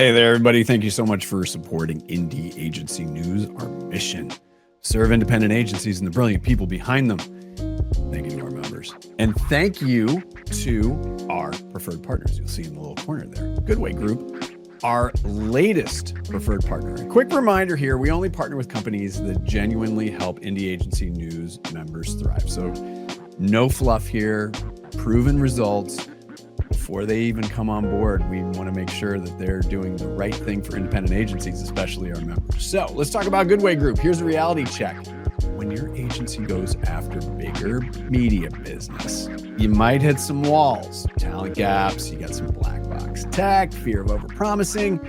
Hey there, everybody. Thank you so much for supporting Indie Agency News. Our mission, serve independent agencies and the brilliant people behind them. Thank you to our members. And thank you to our preferred partners. You'll see in the little corner there. Goodway Group, our latest preferred partner. A quick reminder here, we only partner with companies that genuinely help Indie Agency News members thrive. So no fluff here, proven results. Before they even come on board, we want to make sure that they're doing the right thing for independent agencies, especially our members. So let's talk about Goodway Group. Here's a reality check. When your agency goes after bigger media business, you might hit some walls, talent gaps, you got some black box tech, fear of overpromising.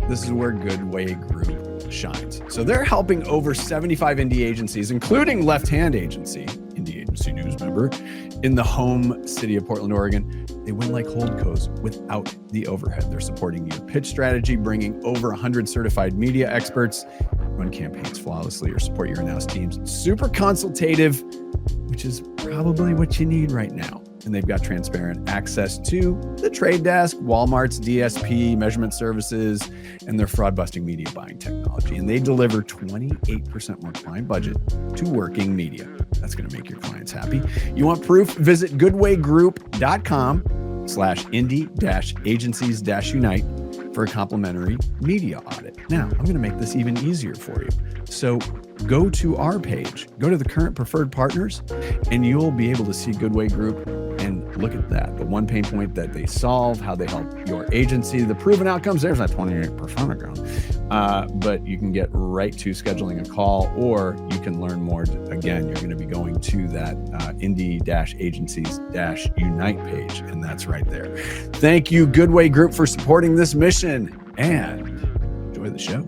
This is where Goodway Group shines. So they're helping over 75 indie agencies, including Left Hand Agency, Indie Agency News member, in the home city of Portland, Oregon. They win like holdcos without the overhead. They're supporting your pitch strategy, bringing over 100 certified media experts, run campaigns flawlessly, or support your in-house teams. Super consultative, which is probably what you need right now. And they've got transparent access to the trade desk, Walmart's DSP, measurement services, and their fraud-busting media buying technology. And they deliver 28% more client budget to working media. That's going to make your clients happy. You want proof? Visit goodwaygroup.com/indie-agencies-unite for a complimentary media audit. Now, I'm going to make this even easier for you. So go to our page, go to the current preferred partners, and you'll be able to see Goodway Group and look at that. The one pain point that they solve, how they help your agency, the proven outcomes. There's that 28% again. But you can get right to scheduling a call, or you can learn more. Again, you're going to be going to that indie-agencies-unite page, and that's right there. Thank you, Goodway Group, for supporting this mission, and enjoy the show.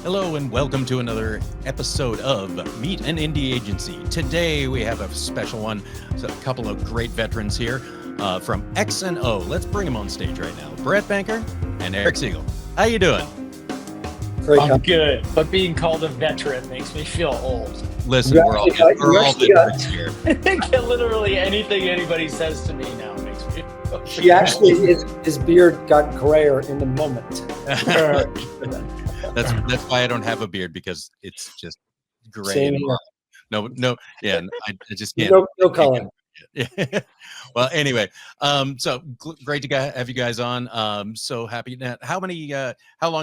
Hello and welcome to another episode of Meet an Indie Agency. Today we have a special one. So a couple of great veterans here from X&O. Let's bring them on stage right now. Brett Banker and Eric Segal. How you doing? Great. I'm good, but being called a veteran makes me feel old. Listen, we're all veterans here. Literally anything anybody says to me now makes me feel He actually, his beard got grayer in the moment. That's why I don't have a beard, because it's just gray. No, yeah, I just can't. No color. Well, anyway, so great to have you guys on. So happy. How long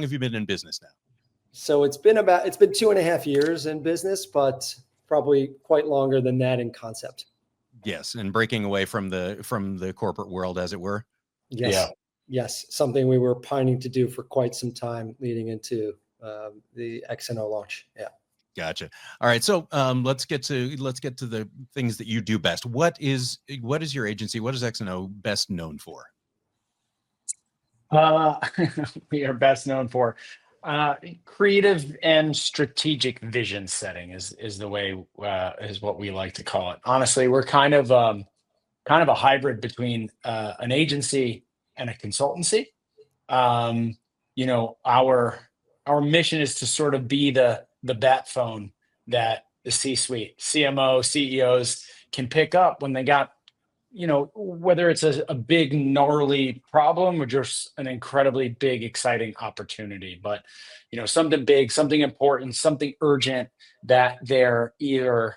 have you been in business now? So it's been 2.5 years in business, but probably quite longer than that in concept. Yes, and breaking away from the corporate world, as it were. Yes. Yeah. Yes, something we were pining to do for quite some time leading into the X&O launch. Yeah. Gotcha. All right. So let's get to the things that you do best. What is your agency? What is X&O best known for? We are best known for creative and strategic vision setting is the way is what we like to call it. Honestly, we're kind of a hybrid between an agency and a consultancy. Our mission is to sort of be the bat phone that the C-suite, CMO, CEOs can pick up when they got, whether it's a big gnarly problem or just an incredibly big, exciting opportunity, but something big, something important, something urgent that they're either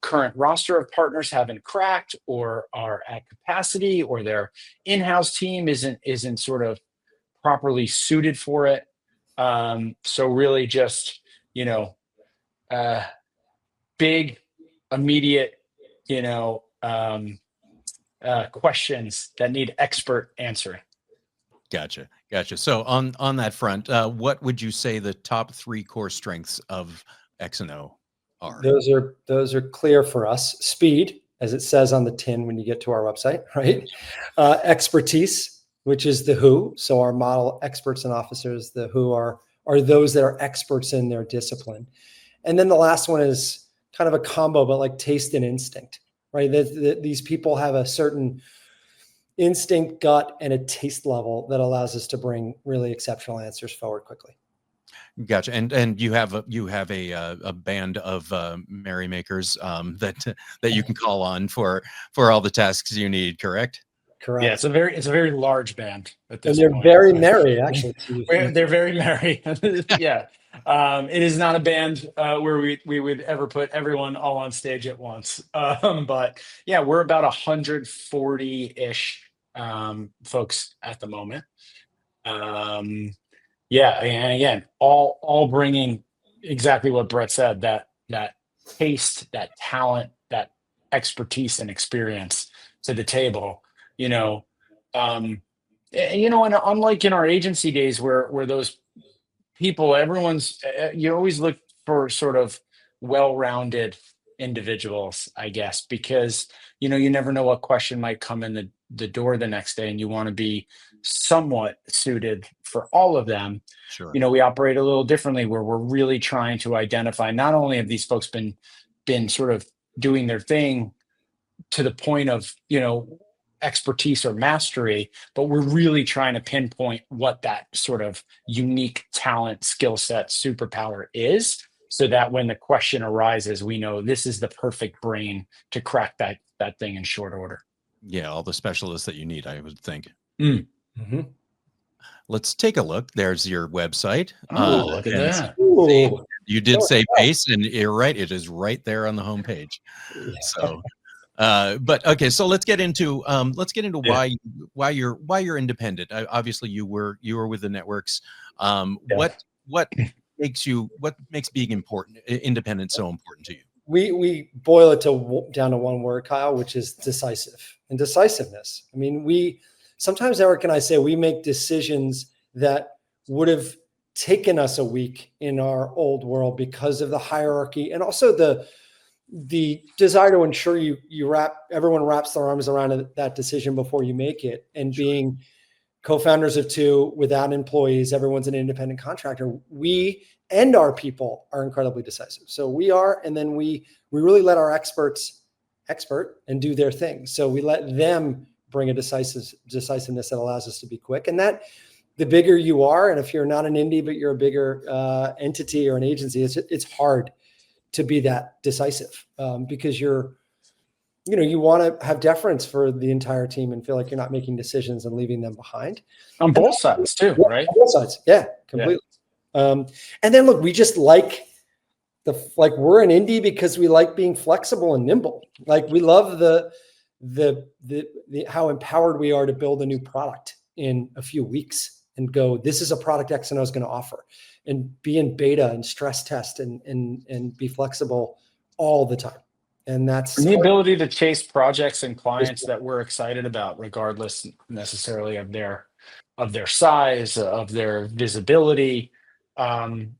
current roster of partners haven't cracked or are at capacity, or their in-house team isn't sort of properly suited for it. So really just, big, immediate, questions that need expert answering. Gotcha. So on that front, what would you say the top 3 core strengths of X&O are? Those are clear for us. Speed, as it says on the tin when you get to our website, right? Expertise, which is the who. So our model experts and officers, the who are those that are experts in their discipline. And then the last one is kind of a combo, but like taste and instinct, right? These people have a certain instinct, gut, and a taste level that allows us to bring really exceptional answers forward quickly. Gotcha. And you have a band of merrymakers that you can call on for all the tasks you need, correct? Correct. Yeah, it's a very large band at this And they're point. very merry, actually. They're very merry. Yeah. It is not a band where we would ever put everyone all on stage at once. But yeah, we're about 140-ish folks at the moment. Yeah, and again, all bringing exactly what Brett said, that taste, that talent, that expertise and experience to the table. You know, and unlike in our agency days where those people, you always look for sort of well-rounded individuals, I guess, because you never know what question might come in the door the next day, and you want to be somewhat suited for all of them. Sure. We operate a little differently, where we're really trying to identify, not only have these folks been sort of doing their thing to the point of expertise or mastery, but we're really trying to pinpoint what that sort of unique talent, skill set, superpower is, so that when the question arises, we know this is the perfect brain to crack that thing in short order. Yeah, all the specialists that you need, I would think. Mm-hmm. Let's take a look. There's your website. Oh, look at that. Ooh. You did say base, and you're right. It is right there on the homepage. So, but okay. So let's get into why you're independent. Obviously, you were with the networks. What makes being independent so important to you? We boil it down to one word, Kyle, which is decisive and decisiveness. I mean, sometimes Eric and I say we make decisions that would have taken us a week in our old world because of the hierarchy, and also the desire to ensure everyone wraps their arms around that decision before you make it. And being co-founders of two without employees, everyone's an independent contractor. We and our people are incredibly decisive. So we are, and then we really let our expert and do their thing. So we let them bring a decisiveness that allows us to be quick. And that the bigger you are, and if you're not an indie, but you're a bigger entity or an agency, it's hard to be that decisive because you want to have deference for the entire team and feel like you're not making decisions and leaving them behind. On both sides too, right? On both sides. Yeah, completely. Yeah. And then look, we just like we're an indie because we like being flexible and nimble. Like we love the how empowered we are to build a new product in a few weeks and go, this is a product X&O is going to offer, and be in beta and stress test and be flexible all the time. And that's the ability to chase projects and clients that we're excited about, regardless necessarily of their size, of their visibility. In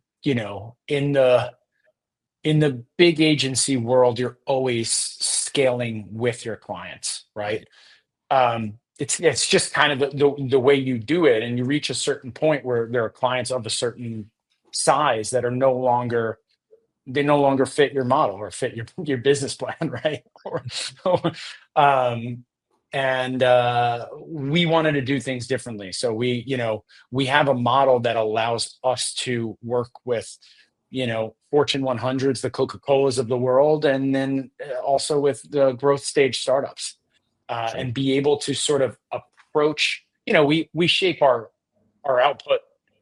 the big agency world, you're always scaling with your clients, right? It's just kind of the way you do it, and you reach a certain point where there are clients of a certain size that are no longer fit your model or fit your business plan, right? And we wanted to do things differently, so we have a model that allows us to work with Fortune 100s, the Coca-Colas of the world, and then also with the growth stage startups. Sure. And be able to sort of approach, we shape our output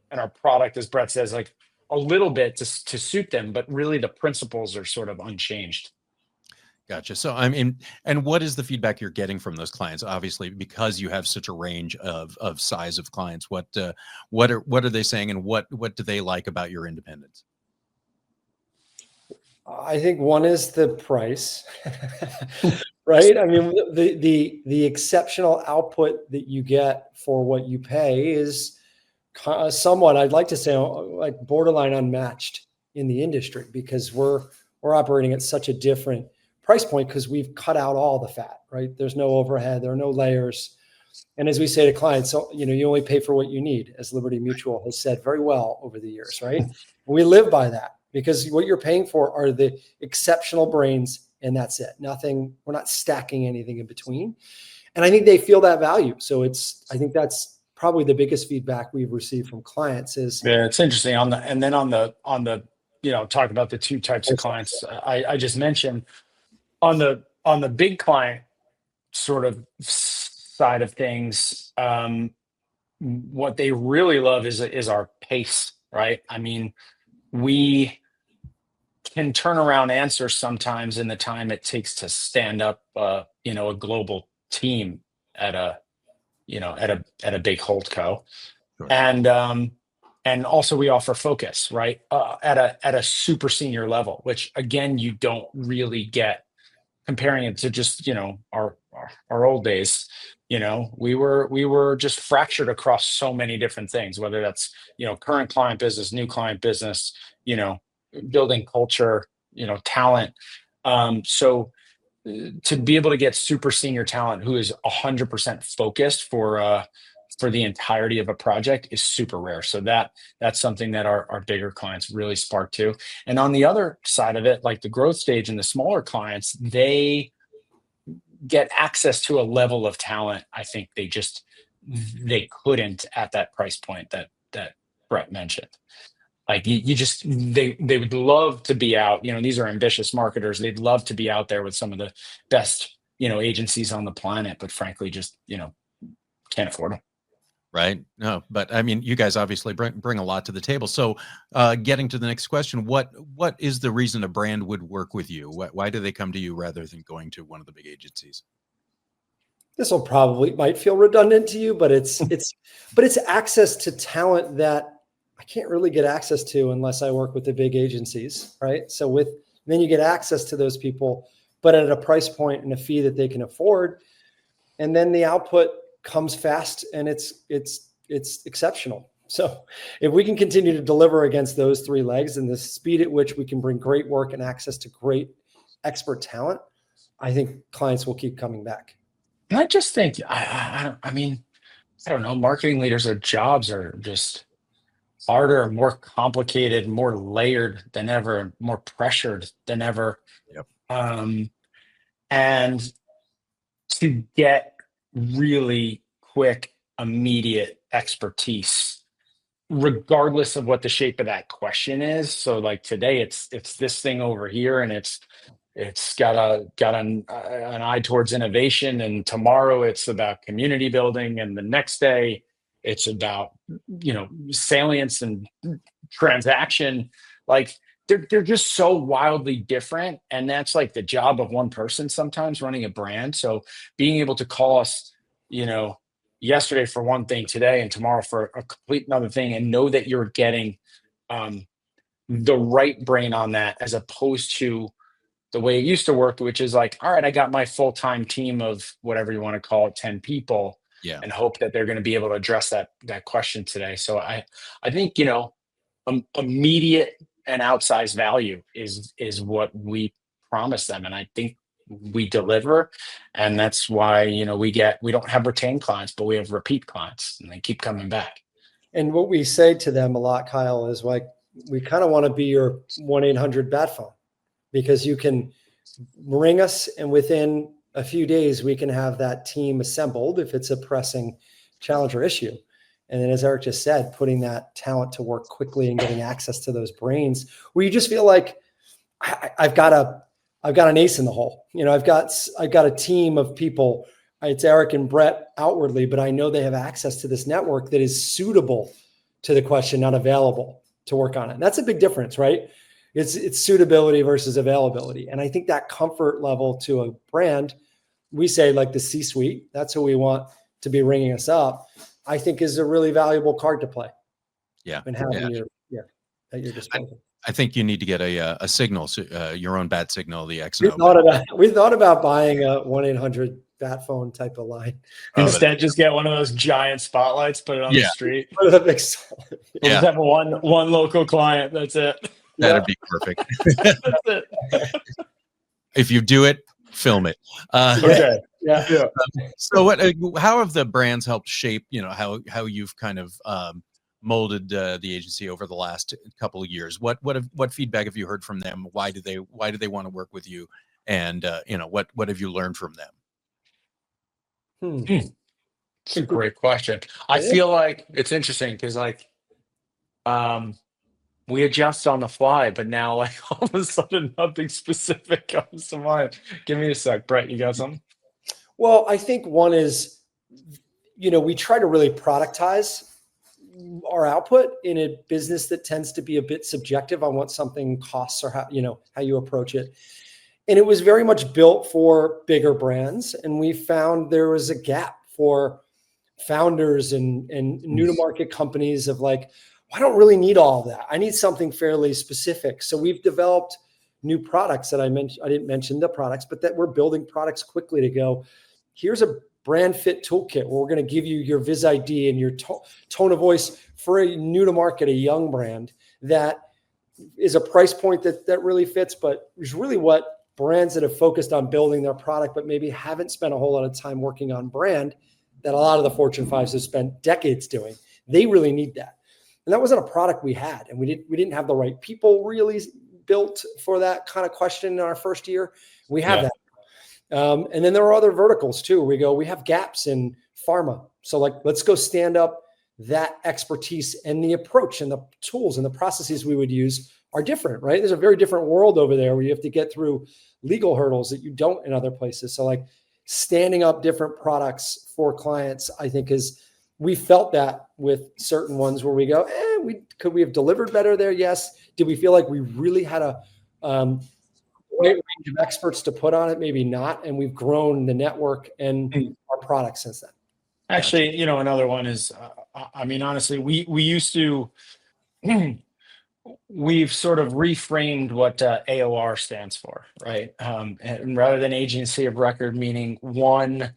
and our product, as Brett says, like a little bit to suit them, but really the principles are sort of unchanged. Gotcha. So and what is the feedback you're getting from those clients? Obviously, because you have such a range of size of clients, what are they saying, and what do they like about your independence? I think one is the price, right? I mean, the exceptional output that you get for what you pay is somewhat, I'd like to say, like borderline unmatched in the industry, because we're operating at such a different price point because we've cut out all the fat, right? There's no overhead, there are no layers. And as we say to clients, so, you only pay for what you need, as Liberty Mutual has said very well over the years, right? We live by that, because what you're paying for are the exceptional brains, and that's it. Nothing, we're not stacking anything in between. And I think they feel that value. So I think that's probably the biggest feedback we've received from clients is. Yeah, it's interesting on the talk about the two types of clients I just mentioned. On the big client sort of side of things, what they really love is our pace, right? I mean, we can turn around answers sometimes in the time it takes to stand up, a global team at a, at a big holdco. Sure. And also we offer focus, right? At a super senior level, which again, you don't really get comparing it to just, our old days. We were just fractured across so many different things, whether that's, current client business, new client business, building culture, talent. So to be able to get super senior talent who is 100% focused for the entirety of a project is super rare. So that's something that our bigger clients really spark to. And on the other side of it, like the growth stage and the smaller clients, they get access to a level of talent I think they couldn't at that price point that Brett mentioned. Like they would love to be out. These are ambitious marketers. They'd love to be out there with some of the best agencies on the planet, but frankly, just can't afford them. Right. No, but I mean, you guys obviously bring a lot to the table. So getting to the next question, what is the reason a brand would work with you? Why do they come to you rather than going to one of the big agencies? This will probably might feel redundant to you, but it's access to talent that I can't really get access to unless I work with the big agencies, right? So then you get access to those people, but at a price point and a fee that they can afford. And then the output comes fast and it's exceptional. So if we can continue to deliver against those three legs and the speed at which we can bring great work and access to great expert talent, I think clients will keep coming back. And I just think, I mean, I don't know, marketing leaders, their jobs are just harder, more complicated, more layered than ever, more pressured than ever. Yep. And to get really quick, immediate expertise, regardless of what the shape of that question is. So like today, it's this thing over here, and it's got an eye towards innovation, and tomorrow it's about community building, and the next day it's about salience and transaction. Like they're just so wildly different, and that's like the job of one person sometimes running a brand. So being able to call us yesterday for one thing, today and tomorrow for a complete another thing, and know that you're getting the right brain on that, as opposed to the way it used to work, which is like, all right, I got my full-time team of whatever you want to call it, 10 people, and hope that they're going to be able to address that question today. So I think, immediate and outsized value is what we promise them. And I think we deliver. And that's why, we don't have retained clients, but we have repeat clients, and they keep coming back. And what we say to them a lot, Kyle, is like, we kind of want to be your 1-800 bat phone, because you can ring us and within a few days we can have that team assembled if it's a pressing challenge or issue. And then, as Eric just said, putting that talent to work quickly and getting access to those brains where you just feel like I've got an ace in the hole. I've got a team of people. It's Eric and Brett outwardly, but I know they have access to this network that is suitable to the question, not available to work on it. And that's a big difference, right? It's suitability versus availability. And I think that comfort level to a brand, we say like the C-suite, that's who we want to be ringing us up, I think is a really valuable card to play. Yeah. And having at your disposal. I think you need to get a signal, your own bat signal, the X. We thought about buying a 1-800 bat phone type of line. Instead, just get one of those giant spotlights, put it on the street. We'll just have one local client. That's it. That'd be perfect. That's it. If you do it, film it. Okay. Yeah. So how have the brands helped shape, how you've kind of molded the agency over the last couple of years? What feedback have you heard from them? Why do they want to work with you? And what have you learned from them? It's a great question. I feel like it's interesting because we adjust on the fly, but now like all of a sudden nothing specific comes to mind. Give me a sec, Brett. You got something? Well, I think one is we try to really productize our output in a business that tends to be a bit subjective on what something costs or how you approach it. And it was very much built for bigger brands. And we found there was a gap for founders and new to market companies of like, I don't really need all of that. I need something fairly specific. So we've developed new products that I didn't mention the products, but that we're building products quickly to go, here's a brand fit toolkit where we're going to give you your Viz ID and your tone of voice for a new to market, a young brand that is a price point that really fits, but is really what brands that have focused on building their product, but maybe haven't spent a whole lot of time working on brand that a lot of the Fortune 5s have spent decades doing. They really need that. And that wasn't a product we had. And we didn't have the right people really built for that kind of question in our first year. We have that. And then there are other verticals too. We have gaps in pharma. So like, let's go stand up that expertise, and the approach and the tools and the processes we would use are different, right? There's a very different world over there where you have to get through legal hurdles that you don't in other places. So like standing up different products for clients, I think we felt that with certain ones where we go, could we have delivered better there? Yes. Did we feel like we really had a great range of experts to put on it? Maybe not. And we've grown the network and our products since then. Actually, another one is, honestly, we used to, we've sort of reframed what AOR stands for, right? And rather than agency of record, meaning one,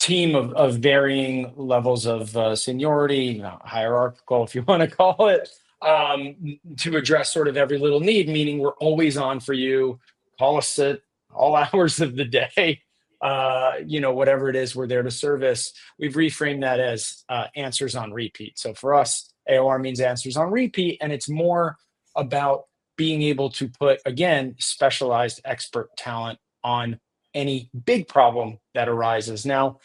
team of varying levels of seniority, hierarchical, if you want to call it, to address sort of every little need, meaning we're always on for you. Call us at all hours of the day. Whatever it is, we're there to service. We've reframed that as answers on repeat. So for us, AOR means answers on repeat, and it's more about being able to put, again, specialized expert talent on any big problem that arises. Now,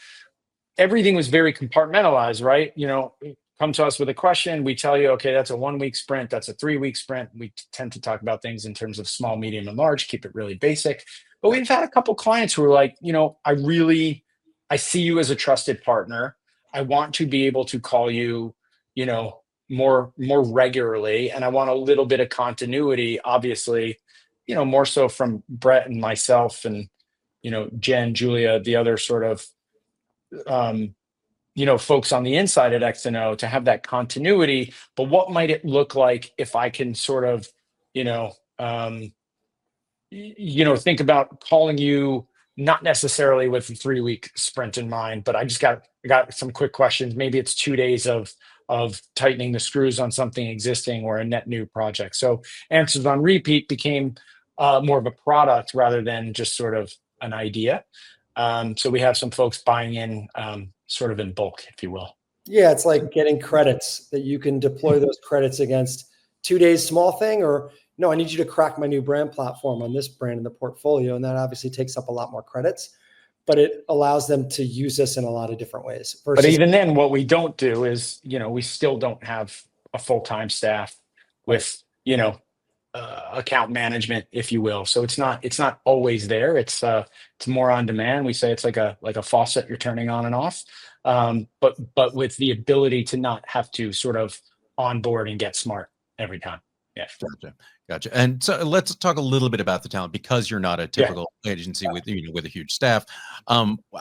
everything was very compartmentalized, right? Come to us with a question, we tell you, okay, that's a 1 week sprint, that's a 3 week sprint. We tend to talk about things in terms of small, medium, and large, keep it really basic. But we've had a couple clients who are like, I see you as a trusted partner. I want to be able to call you, more regularly, and I want a little bit of continuity, obviously, more so from Brett and myself and Jen, Julia, the other sort of folks on the inside at X&O, to have that continuity. But what might it look like if I can sort of think about calling you, not necessarily with a 3 week sprint in mind, but I got some quick questions. Maybe it's 2 days of tightening the screws on something existing or a net new project. So answers on repeat became more of a product rather than just sort of an idea. So we have some folks buying in sort of in bulk, if you will. Yeah, it's like getting credits that you can deploy those credits against 2 days small thing, or no, I need you to crack my new brand platform on this brand in the portfolio. And that obviously takes up a lot more credits, but it allows them to use us in a lot of different ways. But even then, what we don't do is, we still don't have a full-time staff with, account management, if you will. So it's not always there. It's more on demand. We say it's like a faucet you're turning on and off, but with the ability to not have to sort of onboard and get smart every time. Yeah. Gotcha. And so let's talk a little bit about the talent, because you're not a typical agency with a huge staff.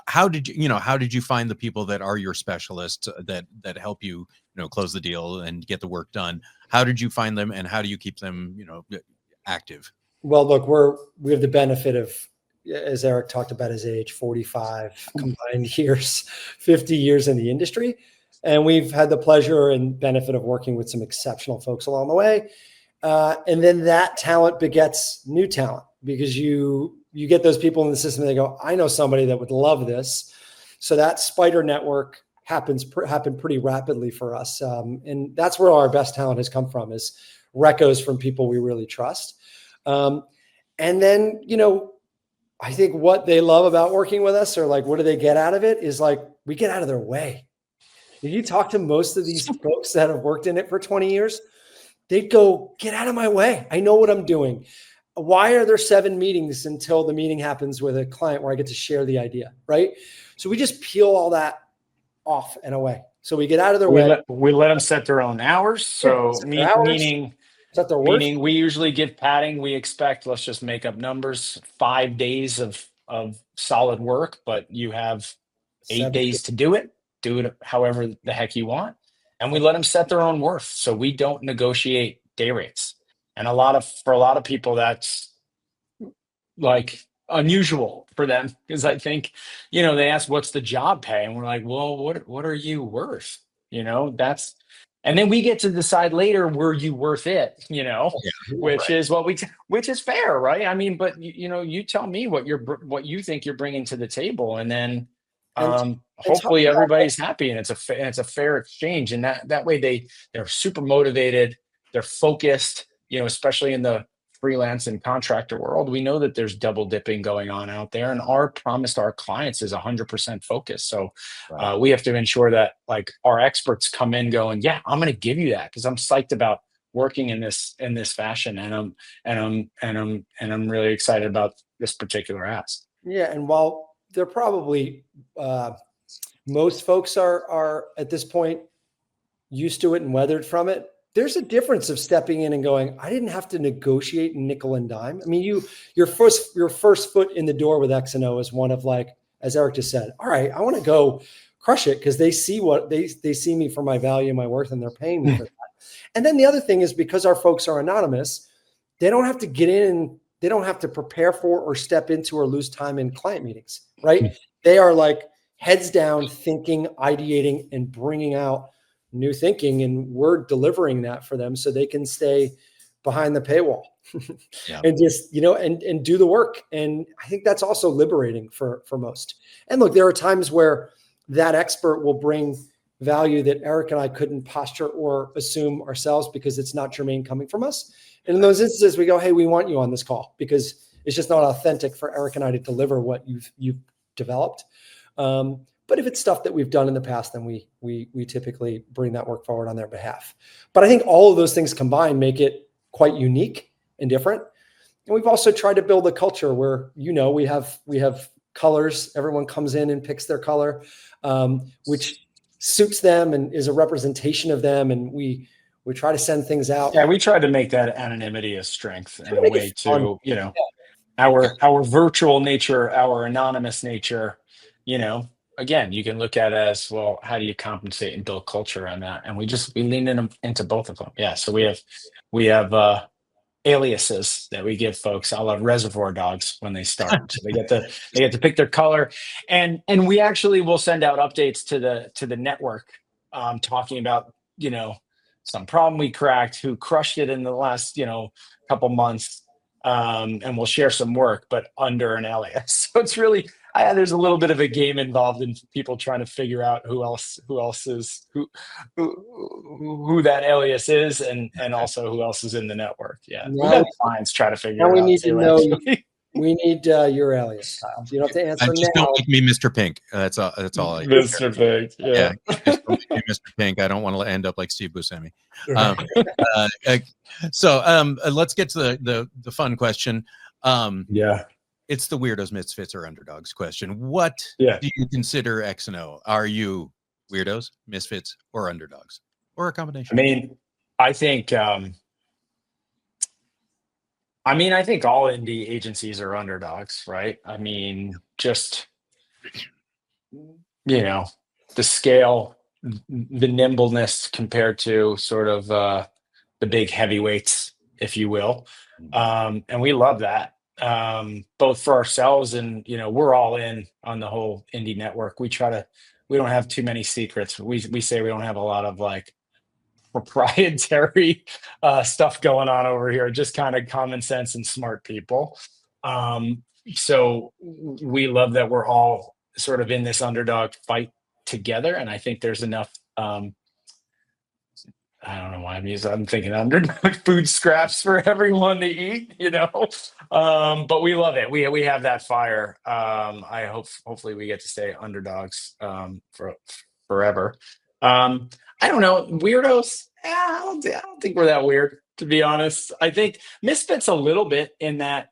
How did you find the people that are your specialists that help you, close the deal and get the work done? How did you find them, and how do you keep them, active? Well, look, we have the benefit of, as Eric talked about his age, 45 combined years, 50 years in the industry. And we've had the pleasure and benefit of working with some exceptional folks along the way. And then that talent begets new talent, because you get those people in the system and they go, I know somebody that would love this. So that spider network happened pretty rapidly for us. And that's where our best talent has come from, is recos from people we really trust. And then, I think what they love about working with us, or like, what do they get out of it, is like, we get out of their way. If you talk to most of these folks that have worked in it for 20 years, they'd go, get out of my way. I know what I'm doing. why are there 7 meetings until the meeting happens with a client where I get to share the idea, right? So we just peel all that off and away. So we get out of their way. We let them set their own hours. So Set their hours, meaning set their worth. Meaning we usually give padding. We expect, let's just make up numbers, 5 days of solid work, but you have 8 7 days to do it. Do it however the heck you want. And we let them set their own worth. So we don't negotiate day rates. And for a lot of people, that's like unusual for them, because I think, they ask, what's the job pay? And we're like, well, what are you worth? And then we get to decide later, were you worth it? Which is which is fair, right? I mean, but you tell me what you think you're bringing to the table, and then hopefully everybody's happy, and it's a fair exchange. And that way they're super motivated, they're focused. Especially in the freelance and contractor world, we know that there's double dipping going on out there, and our promise to our clients is 100% focus. So we have to ensure that like our experts come in going, yeah, I'm going to give you that because I'm psyched about working in this fashion, and I'm really excited about this particular ask. Yeah, and while they're probably most folks are at this point used to it and weathered from it, there's a difference of stepping in and going, I didn't have to negotiate nickel and dime. I mean, your first foot in the door with X&O is one of like, as Eric just said, all right, I want to go crush it because they see what they see me for my value, my worth, and they're paying me for that. And then the other thing is, because our folks are anonymous, they don't have to get in, they don't have to prepare for or step into or lose time in client meetings, right? They are like heads down, thinking, ideating, and bringing out new thinking, and we're delivering that for them so they can stay behind the paywall and just, and do the work. And I think that's also liberating for most. And look, there are times where that expert will bring value that Eric and I couldn't posture or assume ourselves because it's not germane coming from us. And in those instances, we go, hey, we want you on this call because it's just not authentic for Eric and I to deliver what you've developed. But if it's stuff that we've done in the past, then we typically bring that work forward on their behalf. But I think all of those things combined make it quite unique and different. And we've also tried to build a culture where, we have colors. Everyone comes in and picks their color, which suits them and is a representation of them. And we try to send things out. Yeah, we try to make that anonymity a strength in a way to, our virtual nature, our anonymous nature, again, you can look at it as, well, how do you compensate and build culture on that? And we lean into both of them. Yeah. So we have aliases that we give folks. I love Reservoir Dogs when they start. So they get to pick their color, and we actually will send out updates to the network, talking about, some problem we cracked, who crushed it in the last, couple months. And we'll share some work, but under an alias. So it's really, there's a little bit of a game involved in people trying to figure out who else is who that alias is, and also who else is in the network. Yeah, we've had clients try to figure it out. We need to know. We need your alias. You don't have to answer just now. Don't make me Mr. Pink. That's all. Mr. Pink. Yeah. Just don't make me Mr. Pink. I don't want to end up like Steve Buscemi. So let's get to the fun question. It's the weirdos, misfits, or underdogs question. What do you consider X&O? Are you weirdos, misfits, or underdogs, or a combination? I think all indie agencies are underdogs, right? Just, the scale, the nimbleness compared to sort of the big heavyweights, if you will. And we love that, both for ourselves and, we're all in on the whole indie network. We don't have too many secrets. We say we don't have a lot of like proprietary stuff going on over here, just kind of common sense and smart people. So we love that we're all sort of in this underdog fight together. And I think there's enough, I don't know why I'm thinking underdog food scraps for everyone to eat, but we love it. We have that fire. Hopefully we get to stay underdogs for forever. I don't know. Weirdos. I don't think we're that weird. to be honest. I think misfits a little bit in that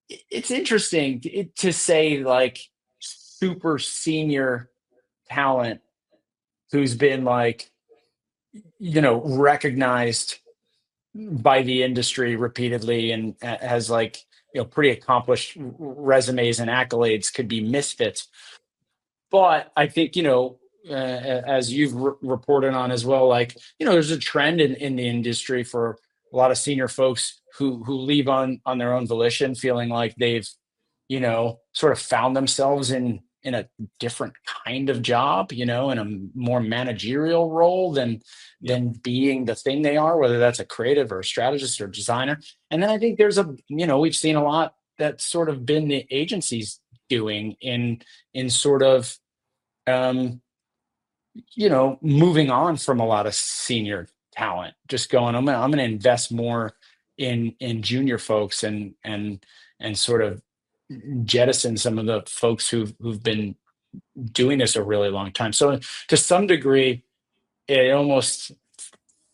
it's interesting to say like super senior talent who's been like, recognized by the industry repeatedly and has like, pretty accomplished resumes and accolades could be misfits. But I think, as you've reported on as well, like, there's a trend in the industry for a lot of senior folks who leave on their own volition, feeling like they've, sort of found themselves in a different kind of job, in a more managerial role than being the thing they are, whether that's a creative or a strategist or designer. And then I think there's we've seen a lot that's sort of been the agencies doing in sort of moving on from a lot of senior talent, just going, I'm going to invest more in junior folks and sort of jettison some of the folks who've been doing this a really long time. So to some degree, it almost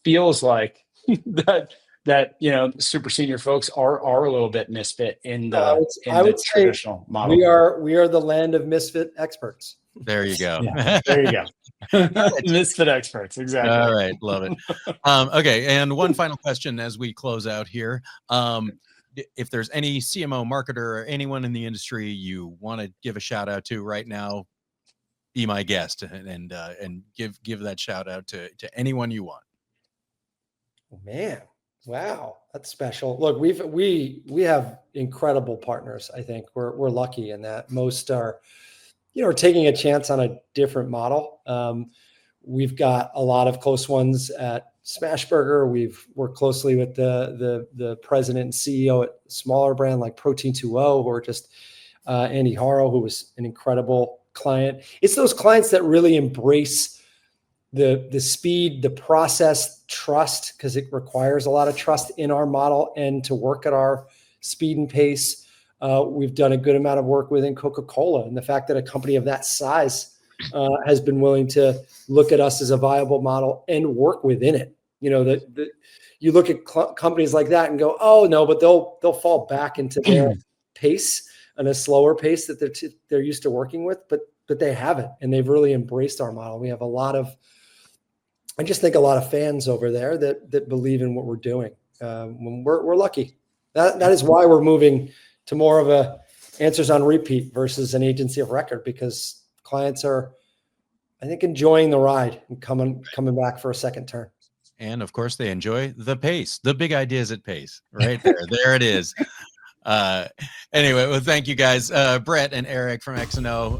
feels like that super senior folks are a little bit misfit in the traditional model. We are the land of misfit experts. There you go. Yeah, there you go. Misfit experts, exactly. All right, love it. Okay, and one final question as we close out here. If there's any CMO marketer or anyone in the industry you want to give a shout out to right now, be my guest and give that shout out to anyone you want. Oh, man, wow, that's special. Look, we have incredible partners. I think we're lucky in that most are, taking a chance on a different model. We've got a lot of close ones at Smashburger. We've worked closely with the president and CEO at a smaller brand like Protein 2.0, or just Andy Haro, who was an incredible client. It's those clients that really embrace the speed, the process, trust, because it requires a lot of trust in our model and to work at our speed and pace. We've done a good amount of work within Coca-Cola, and the fact that a company of that size has been willing to look at us as a viable model and work within it. You look at companies like that and go, oh no, but they'll fall back into their pace and a slower pace that they're used to working with, but they haven't, and they've really embraced our model. We have a lot of fans over there that believe in what we're doing. We're lucky. That is why we're moving to more of a answers on repeat versus an agency of record, because clients are, I think, enjoying the ride and coming back for a second turn. And of course, they enjoy the pace. The big ideas at pace, right there. There it is. Anyway, well, thank you guys, Brett and Eric from X&O.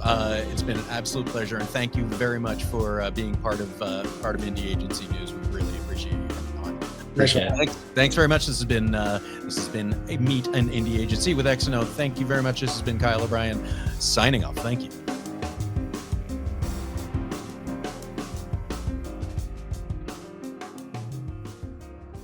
It's been an absolute pleasure, and thank you very much for being part of Indie Agency News. We really appreciate you coming on. Appreciate it. Thanks very much. This has been a Meet an Indie Agency with X&O. Thank you very much. This has been Kyle O'Brien signing off. Thank you.